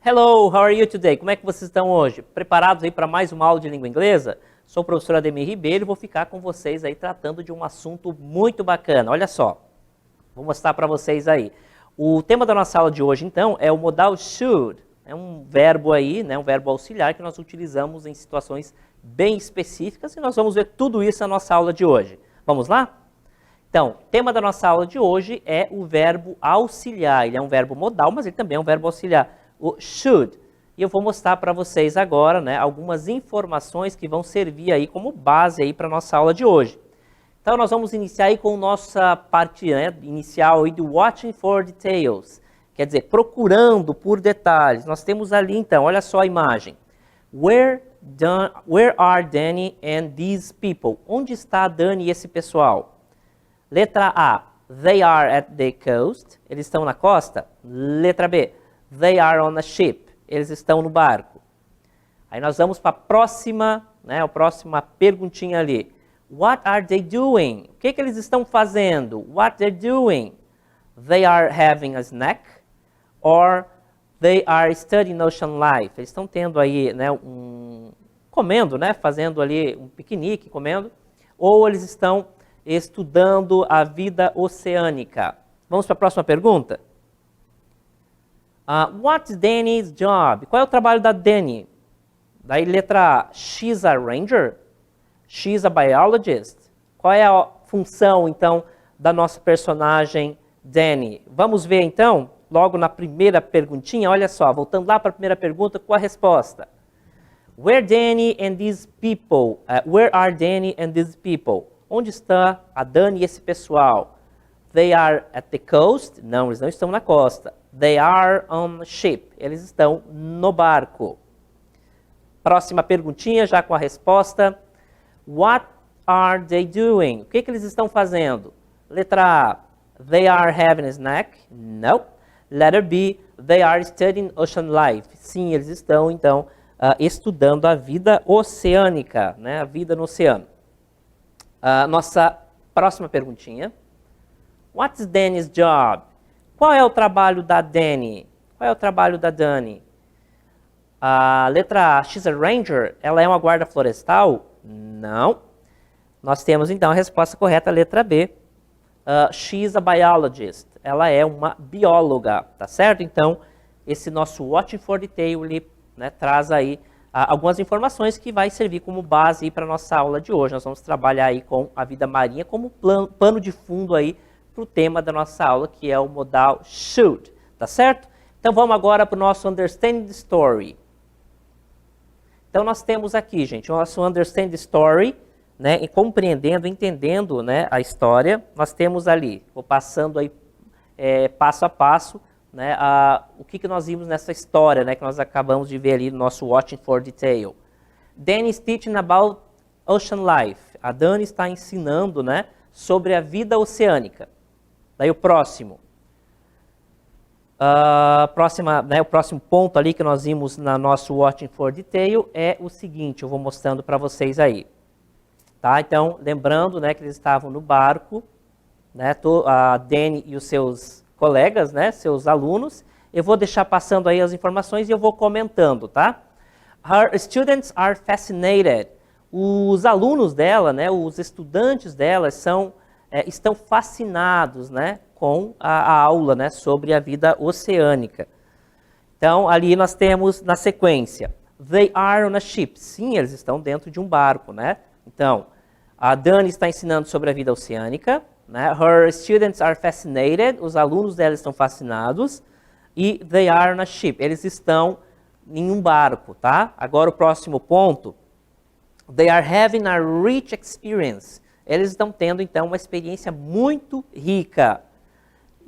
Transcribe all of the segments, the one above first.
Hello, how are you today? Como é que vocês estão hoje? Preparados aí para mais uma aula de língua inglesa? Sou o professor Ademir Ribeiro e vou ficar com vocês aí tratando de um assunto muito bacana. Olha só, vou mostrar para vocês aí. O tema da nossa aula de hoje, então, é o modal should. É um verbo aí, né, um verbo auxiliar que nós utilizamos em situações bem específicas e nós vamos ver tudo isso na nossa aula de hoje. Vamos lá? Então, o tema da nossa aula de hoje é o verbo auxiliar. Ele é um verbo modal, mas ele também é um verbo auxiliar. O should. E eu vou mostrar para vocês agora, né, algumas informações que vão servir aí como base aí para a nossa aula de hoje. Então nós vamos iniciar aí com nossa parte, né, inicial aí do watching for details. Quer dizer, procurando por detalhes. Nós temos ali então, olha só a imagem. Where are Danny and these people? Onde está Danny e esse pessoal? Letra A. They are at the coast. Eles estão na costa. Letra B. They are on a ship. Eles estão no barco. Aí nós vamos para a próxima, né, a próxima perguntinha ali. What are they doing? O que eles estão fazendo? What they're doing? They are having a snack or they are studying ocean life. Eles estão tendo aí, né, comendo, né, fazendo ali um piquenique, comendo, ou eles estão estudando a vida oceânica. Vamos para a próxima pergunta? What's Danny's job? Qual é o trabalho da Danny? Daí letra A, she's a ranger? She's a biologist? Qual é a função, então, da nossa personagem Danny? Vamos ver, então, logo na primeira perguntinha, olha só, voltando lá para a primeira pergunta com a resposta. Where are Danny and these people? Onde está a Danny e esse pessoal? They are at the coast? Não, eles não estão na costa. They are on a ship. Eles estão no barco. Próxima perguntinha, já com a resposta. What are they doing? O que eles estão fazendo? Letra A. They are having a snack? No. Letter B. They are studying ocean life. Sim, eles estão, então, estudando a vida oceânica, né? A vida no oceano. Nossa próxima perguntinha. What's Danny's job? Qual é o trabalho da Danny? Qual é o trabalho da Danny? Letra A, she's a ranger. Ela é uma guarda florestal? Não. Nós temos então a resposta correta, letra B. She's a biologist. Ela é uma bióloga, tá certo? Então, esse nosso watching for detail, ele, né, traz aí algumas informações que vai servir como base para a nossa aula de hoje. Nós vamos trabalhar aí com a vida marinha como pano de fundo aí para o tema da nossa aula, que é o modal should, tá certo? Então vamos agora para o nosso understanding the story. Então nós temos aqui, gente, o nosso understanding the story, né, e compreendendo, entendendo, né, a história. Nós temos ali, vou passando aí passo a passo, né, o que nós vimos nessa história, né, que nós acabamos de ver ali no nosso watching for detail. Danny is teaching about ocean life. A Dani está ensinando, né, sobre a vida oceânica. Daí o próximo. O próximo ponto ali que nós vimos na nosso Watching for Detail é o seguinte, eu vou mostrando para vocês aí. Tá? Então, lembrando, né, que eles estavam no barco, né, a Danny e os seus colegas, né, seus alunos. Eu vou deixar passando aí as informações e eu vou comentando, tá? Her students are fascinated. Os alunos dela, né, os estudantes dela estão fascinados, né, com a aula, né, sobre a vida oceânica. Então, ali nós temos na sequência, they are on a ship. Sim, eles estão dentro de um barco, né? Então, a Dani está ensinando sobre a vida oceânica, né? Her students are fascinated. Os alunos dela estão fascinados. E they are on a ship. Eles estão em um barco, tá? Agora o próximo ponto. They are having a rich experience. Eles estão tendo, então, uma experiência muito rica.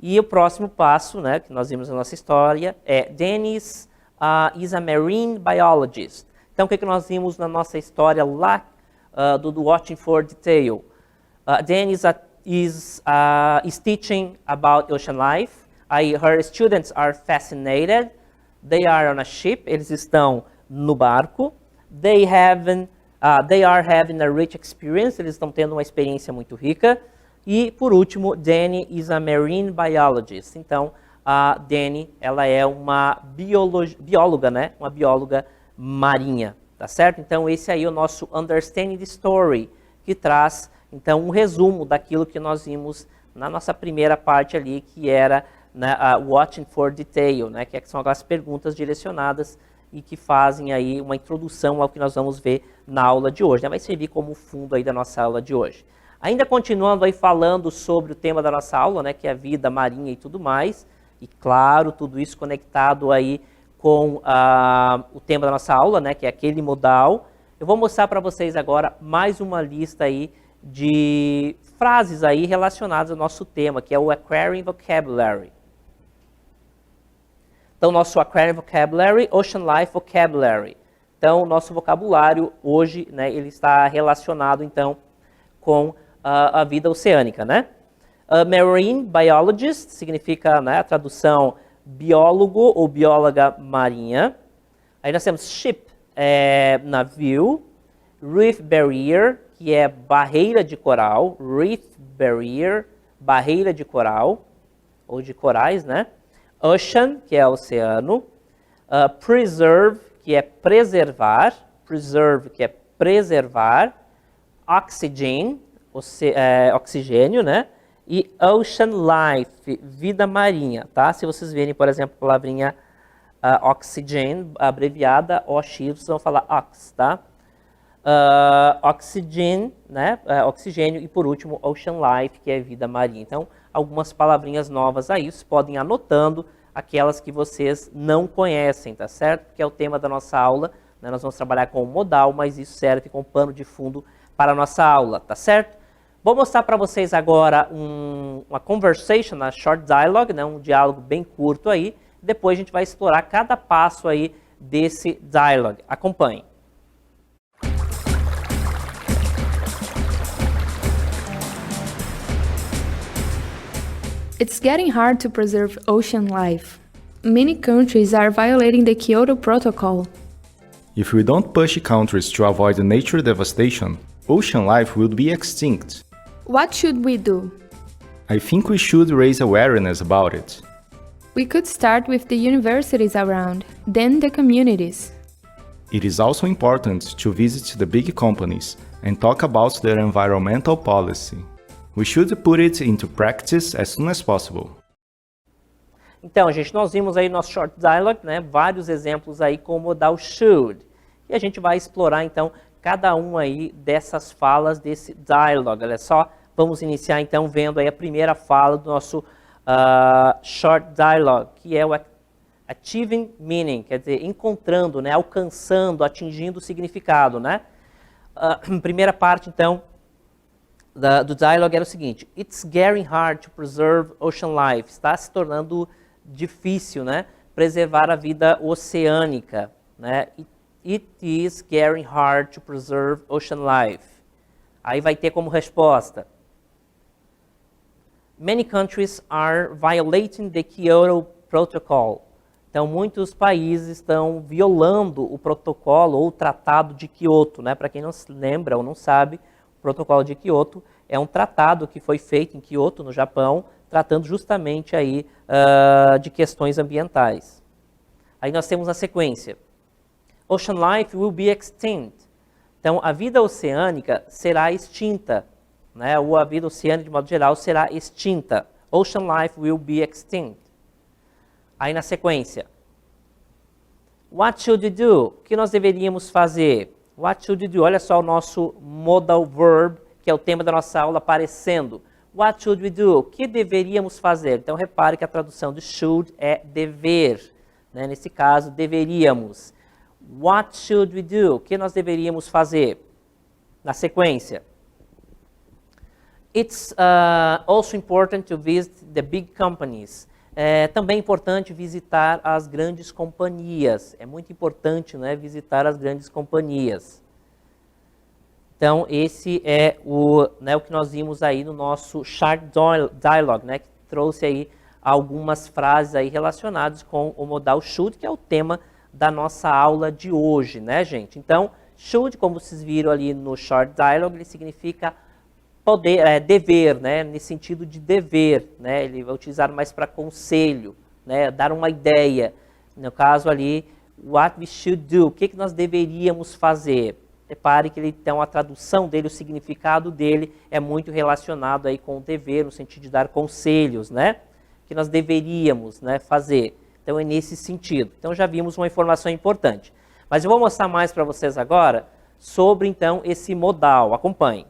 E o próximo passo, né, que nós vimos na nossa história, é Danny is a marine biologist. Então, o que nós vimos na nossa história lá do Watching for Detail? Danny is teaching about ocean life. Her students are fascinated. They are on a ship. Eles estão no barco. They are having a rich experience. Eles estão tendo uma experiência muito rica. E, por último, Danny is a marine biologist. Então, a Dani, ela é uma bióloga, né? Uma bióloga marinha, tá certo? Então, esse aí é o nosso Understanding the Story, que traz, então, um resumo daquilo que nós vimos na nossa primeira parte ali, que era, né, Watching for Detail, né? Que são aquelas perguntas direcionadas e que fazem aí uma introdução ao que nós vamos ver na aula de hoje, né? Vai servir como fundo aí da nossa aula de hoje. Ainda continuando aí falando sobre o tema da nossa aula, né? Que é a vida marinha e tudo mais, e claro, tudo isso conectado aí com o tema da nossa aula, né? Que é aquele modal. Eu vou mostrar para vocês agora mais uma lista aí de frases aí relacionadas ao nosso tema, que é o Aquarium Vocabulary. Então, nosso Aquarium Vocabulary, Ocean Life Vocabulary. Então, nosso vocabulário hoje, né, ele está relacionado, então, com a vida oceânica, né? Marine Biologist, significa, né, a tradução biólogo ou bióloga marinha. Aí nós temos ship, navio. Reef Barrier, que é barreira de coral. Reef Barrier, barreira de coral, ou de corais, né? Ocean, que é oceano. Preserve, que é preservar. Preserve, que é preservar. Oxygen, oxigênio, né? E Ocean Life, vida marinha, tá? Se vocês verem, por exemplo, a palavrinha oxygen, abreviada OX, vocês vão falar ox, tá? Oxygen, né? Oxigênio, e por último, Ocean Life, que é vida marinha. Então, algumas palavrinhas novas aí, vocês podem ir anotando aquelas que vocês não conhecem, tá certo? Porque é o tema da nossa aula, né? Nós vamos trabalhar com o modal, mas isso serve como pano de fundo para a nossa aula, tá certo? Vou mostrar para vocês agora uma conversation, uma short dialogue, né? Um diálogo bem curto aí. Depois a gente vai explorar cada passo aí desse dialogue. Acompanhe. It's getting hard to preserve ocean life. Many countries are violating the Kyoto Protocol. If we don't push countries to avoid nature devastation, ocean life will be extinct. What should we do? I think we should raise awareness about it. We could start with the universities around, then the communities. It is also important to visit the big companies and talk about their environmental policy. We should put it into practice as soon as possible. Então, gente, nós vimos aí no nosso short dialogue, né, vários exemplos aí com o modal should. E a gente vai explorar, então, cada um aí dessas falas desse dialogue. Olha só, vamos iniciar, então, vendo aí a primeira fala do nosso short dialogue, que é o achieving meaning, quer dizer, encontrando, né, alcançando, atingindo o significado, né? Primeira parte, então, do dialogue era o seguinte: It's getting hard to preserve ocean life. Está se tornando difícil, né, preservar a vida oceânica, né? It is getting hard to preserve ocean life. Aí vai ter como resposta: Many countries are violating the Kyoto Protocol. Então, muitos países estão violando o protocolo ou o tratado de Kyoto, né? Para quem não se lembra ou não sabe, o Protocolo de Kyoto é um tratado que foi feito em Kyoto, no Japão, tratando justamente aí de questões ambientais. Aí nós temos na sequência: Ocean life will be extinct. Então, a vida oceânica será extinta, né? Ou a vida oceânica, de modo geral, será extinta. Ocean life will be extinct. Aí na sequência: What should we do? O que nós deveríamos fazer? What should we do? Olha só o nosso modal verb, que é o tema da nossa aula, aparecendo. What should we do? O que deveríamos fazer? Então, repare que a tradução de should é dever, né? Nesse caso, deveríamos. What should we do? O que nós deveríamos fazer? Na sequência: It's also important to visit the big companies. É também importante visitar as grandes companhias. É muito importante, né, visitar as grandes companhias. Então, esse é o que nós vimos aí no nosso short dialogue, né, que trouxe aí algumas frases aí relacionadas com o modal should, que é o tema da nossa aula de hoje, né, gente? Então, should, como vocês viram ali no short dialogue, ele significa poder, dever, né, nesse sentido de dever, né? Ele vai utilizar mais para conselho, né, dar uma ideia. No caso ali, what we should do, o que nós deveríamos fazer. Repare que então a tradução dele, o significado dele é muito relacionado aí com o dever, no sentido de dar conselhos, né? Que nós deveríamos, né, fazer. Então é nesse sentido. Então já vimos uma informação importante. Mas eu vou mostrar mais para vocês agora sobre então esse modal. Acompanhe.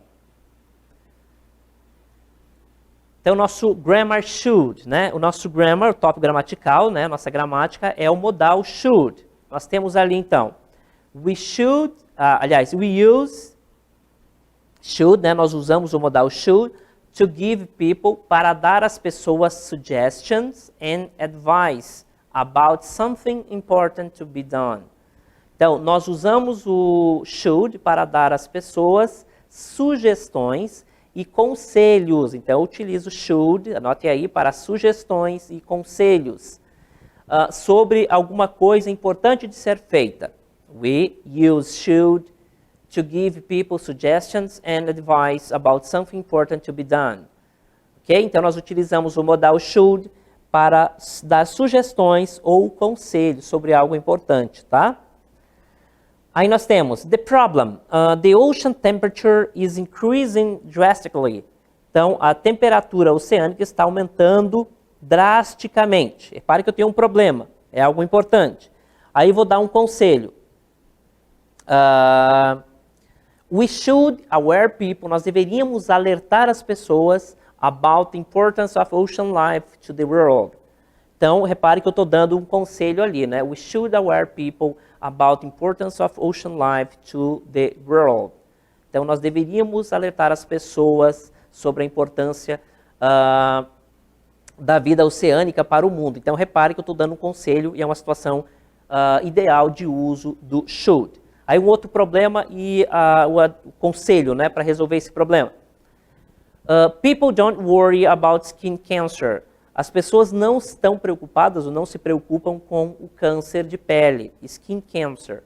Então, o nosso grammar should, né? O nosso grammar, o tópico gramatical, né? Nossa gramática é o modal should. Nós temos ali, então, we should, aliás, we use should, né? Nós usamos o modal should to give people, para dar às pessoas suggestions and advice about something important to be done. Então, nós usamos o should para dar às pessoas sugestões e conselhos. Então, eu utilizo should, anote aí, para sugestões e conselhos sobre alguma coisa importante de ser feita. We use should to give people suggestions and advice about something important to be done. Ok? Então, nós utilizamos o modal should para dar sugestões ou conselhos sobre algo importante, tá? Aí nós temos, the problem, the ocean temperature is increasing drastically. Então, a temperatura oceânica está aumentando drasticamente. Repare que eu tenho um problema, é algo importante. Aí vou dar um conselho. We should aware people, nós deveríamos alertar as pessoas about the importance of ocean life to the world. Então, repare que eu estou dando um conselho ali, né? We should aware people about the importance of ocean life to the world. Então, nós deveríamos alertar as pessoas sobre a importância da vida oceânica para o mundo. Então, repare que eu estou dando um conselho e é uma situação ideal de uso do should. Aí, um outro problema e o conselho, né, para resolver esse problema. People don't worry about skin cancer. As pessoas não estão preocupadas ou não se preocupam com o câncer de pele, skin cancer.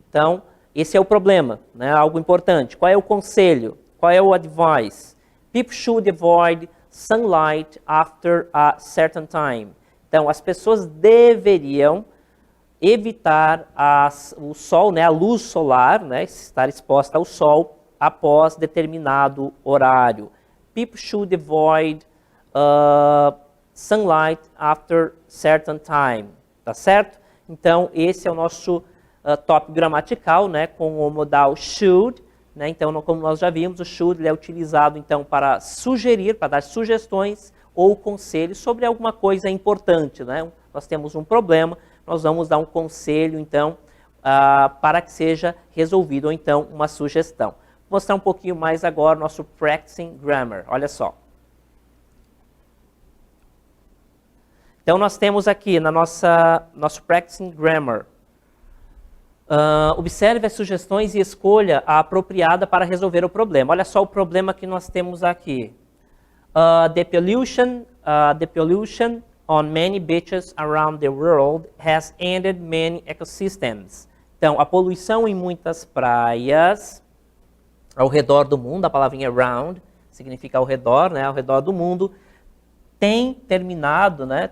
Então, esse é o problema, né? Algo importante. Qual é o conselho? Qual é o advice? People should avoid sunlight after a certain time. Então, as pessoas deveriam evitar o sol, né? A luz solar, né? Estar exposta ao sol após determinado horário. People should avoid sunlight after certain time, tá certo? Então, esse é o nosso tópico gramatical, né, com o modal should, né? Então, como nós já vimos, o should ele é utilizado, então, para sugerir, para dar sugestões ou conselhos sobre alguma coisa importante, né? Nós temos um problema, nós vamos dar um conselho, então, para que seja resolvido, ou então, uma sugestão. Vou mostrar um pouquinho mais agora o nosso practicing grammar, olha só. Então, nós temos aqui na nosso Practicing Grammar, observe as sugestões e escolha a apropriada para resolver o problema. Olha só o problema que nós temos aqui. The pollution on many beaches around the world has ended many ecosystems. Então, a poluição em muitas praias ao redor do mundo, a palavrinha around significa ao redor, né, ao redor do mundo, tem terminado, né,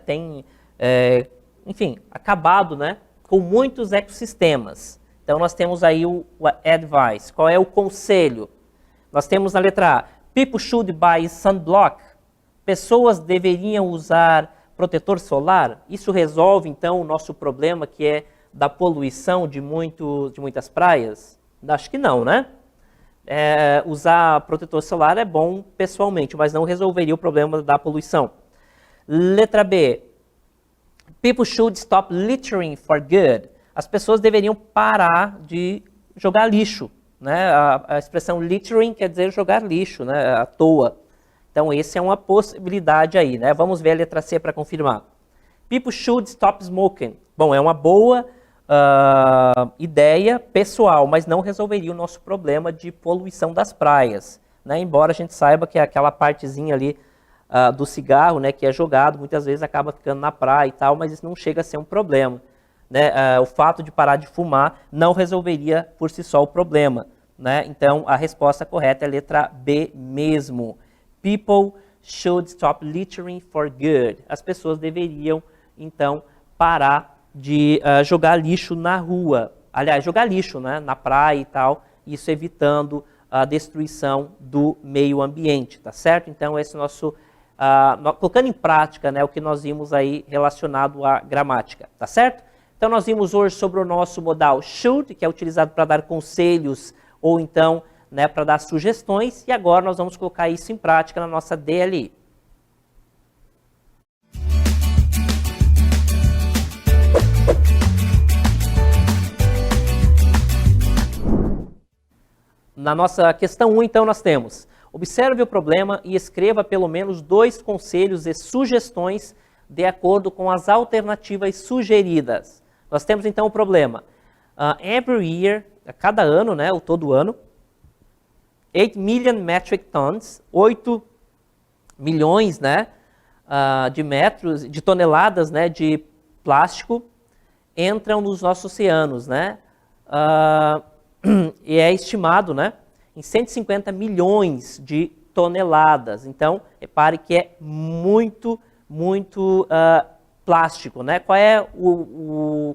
enfim, acabado, né, com muitos ecossistemas. Então, nós temos aí o advice. Qual é o conselho? Nós temos na letra A, people should buy sunblock. Pessoas deveriam usar protetor solar. Isso resolve, então, o nosso problema, que é da poluição de muitas praias? Acho que não, né? Usar protetor solar é bom pessoalmente, mas não resolveria o problema da poluição. Letra B. People should stop littering for good. As pessoas deveriam parar de jogar lixo, né? A expressão littering quer dizer jogar lixo, né? À toa. Então, essa é uma possibilidade aí, né? Vamos ver a letra C para confirmar. People should stop smoking. Bom, é uma boa ideia pessoal, mas não resolveria o nosso problema de poluição das praias, né? Embora a gente saiba que aquela partezinha ali do cigarro, né, que é jogado, muitas vezes acaba ficando na praia e tal, mas isso não chega a ser um problema, né? O fato de parar de fumar não resolveria por si só o problema, né? Então, a resposta correta é a letra B mesmo. People should stop littering for good. As pessoas deveriam então, parar de jogar lixo na rua. Aliás, jogar lixo, né, na praia e tal, isso evitando a destruição do meio ambiente, tá certo? Então, esse nosso, colocando em prática, né, o que nós vimos aí relacionado à gramática, tá certo? Então, nós vimos hoje sobre o nosso modal should, que é utilizado para dar conselhos ou então, né, para dar sugestões, e agora nós vamos colocar isso em prática na nossa DLI. Na nossa questão 1, então, nós temos: observe o problema e escreva pelo menos 2 conselhos e sugestões de acordo com as alternativas sugeridas. Nós temos, então, o problema. Every year, a cada ano, né, ou todo ano, 8 million metric tons, 8 milhões, né, de toneladas, né, de plástico entram nos nossos oceanos, né? E é estimado, né, em 150 milhões de toneladas. Então, repare que é muito plástico, né?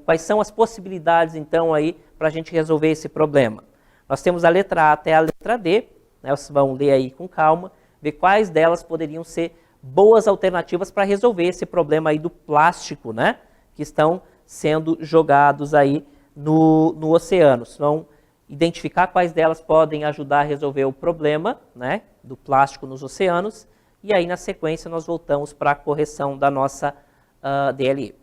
Quais são as possibilidades, então, aí para a gente resolver esse problema? Nós temos a letra A até a letra D, né? Vocês vão ler aí com calma, ver quais delas poderiam ser boas alternativas para resolver esse problema aí do plástico, né, que estão sendo jogados aí no oceano. Vão identificar quais delas podem ajudar a resolver o problema, né, do plástico nos oceanos, e aí na sequência nós voltamos para a correção da nossa DLI.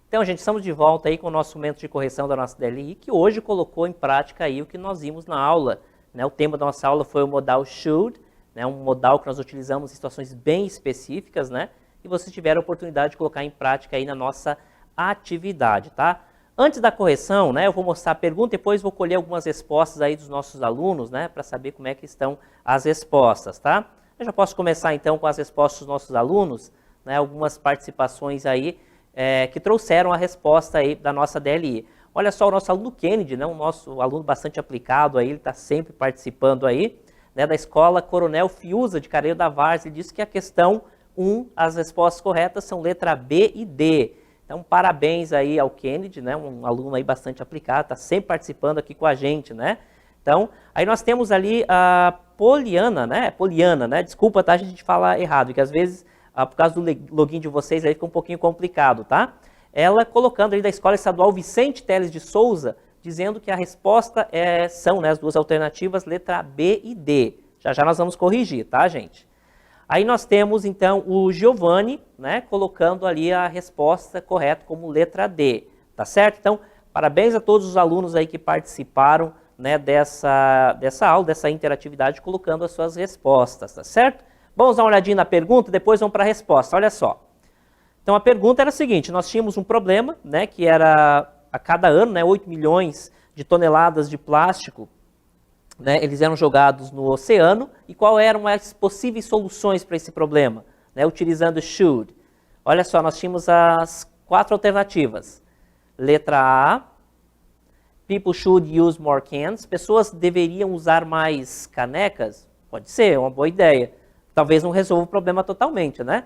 Então, gente, estamos de volta aí com o nosso momento de correção da nossa DLI, que hoje colocou em prática aí o que nós vimos na aula, né? O tema da nossa aula foi o modal should, né? Um modal que nós utilizamos em situações bem específicas, né? E vocês tiveram a oportunidade de colocar em prática aí na nossa atividade, tá? Antes da correção, né, eu vou mostrar a pergunta e depois vou colher algumas respostas aí dos nossos alunos, né, para saber como é que estão as respostas, tá? Eu já posso começar então com as respostas dos nossos alunos, né, algumas participações aí que trouxeram a resposta aí da nossa DLI. Olha só, o nosso aluno Kennedy, né, um nosso aluno bastante aplicado aí, ele está sempre participando aí, né, da escola Coronel Fiuza de Careiro da Várzea, ele disse que a questão 1, as respostas corretas são letra B e D. Então, parabéns aí ao Kennedy, né, um aluno aí bastante aplicado, está sempre participando aqui com a gente, né? Então, aí nós temos ali a Poliana, né? Desculpa, tá, a gente fala errado, que às vezes, por causa do login de vocês, aí fica um pouquinho complicado, tá? Ela colocando ali da Escola Estadual Vicente Teles de Souza, dizendo que a resposta são, né, as duas alternativas, letra B e D. Já já nós vamos corrigir, tá, gente? Aí nós temos, então, o Giovanni, né, colocando ali a resposta correta como letra D, tá certo? Então, parabéns a todos os alunos aí que participaram, né, dessa aula, dessa interatividade, colocando as suas respostas, tá certo? Vamos dar uma olhadinha na pergunta, depois vamos para a resposta, olha só. Então, a pergunta era a seguinte, nós tínhamos um problema, né, que era, a cada ano, né, 8 milhões de toneladas de plástico, né, eles eram jogados no oceano, e qual eram as possíveis soluções para esse problema, né, utilizando should. Olha só, nós tínhamos as 4 alternativas. Letra A, people should use more cans. Pessoas deveriam usar mais canecas? Pode ser, é uma boa ideia. Talvez não resolva o problema totalmente, né?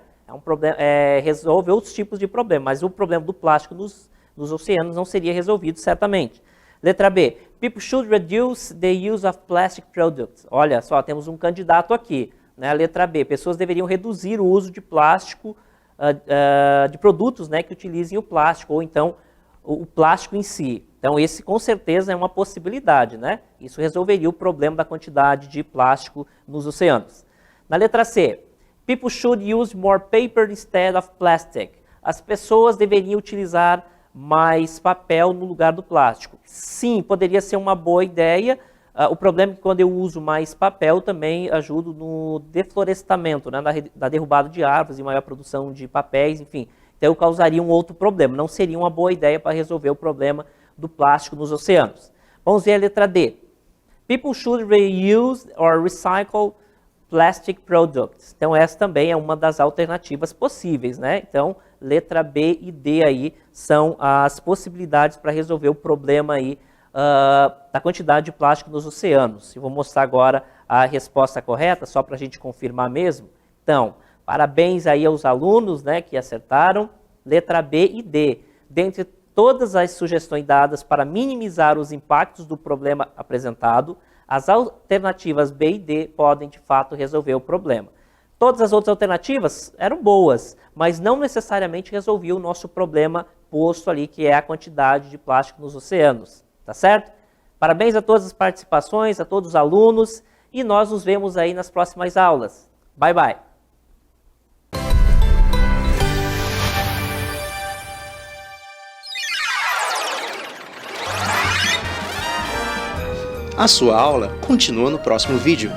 Resolve outros tipos de problema, mas o problema do plástico nos oceanos não seria resolvido certamente. Letra B, people should reduce the use of plastic products. Olha só, temos um candidato aqui, né? A letra B, pessoas deveriam reduzir o uso de plástico, de produtos, né, que utilizem o plástico, ou então o plástico em si. Então esse com certeza é uma possibilidade, né? Isso resolveria o problema da quantidade de plástico nos oceanos. Na letra C, people should use more paper instead of plastic. As pessoas deveriam utilizar mais papel no lugar do plástico. Sim, poderia ser uma boa ideia. O problema é que quando eu uso mais papel, também ajudo no deflorestamento, né, na derrubada de árvores e maior produção de papéis, enfim. Então, causaria um outro problema. Não seria uma boa ideia para resolver o problema do plástico nos oceanos. Vamos ver a letra D. People should reuse or recycle plastic products. Então, essa também é uma das alternativas possíveis, né? Então, letra B e D aí são as possibilidades para resolver o problema aí da quantidade de plástico nos oceanos. Eu vou mostrar agora a resposta correta, só para a gente confirmar mesmo. Então, parabéns aí aos alunos, né, que acertaram. Letra B e D. Dentre todas as sugestões dadas para minimizar os impactos do problema apresentado, as alternativas B e D podem, de fato, resolver o problema. Todas as outras alternativas eram boas, mas não necessariamente resolviam o nosso problema posto ali, que é a quantidade de plástico nos oceanos. Tá certo? Parabéns a todas as participações, a todos os alunos, e nós nos vemos aí nas próximas aulas. Bye, bye! A sua aula continua no próximo vídeo.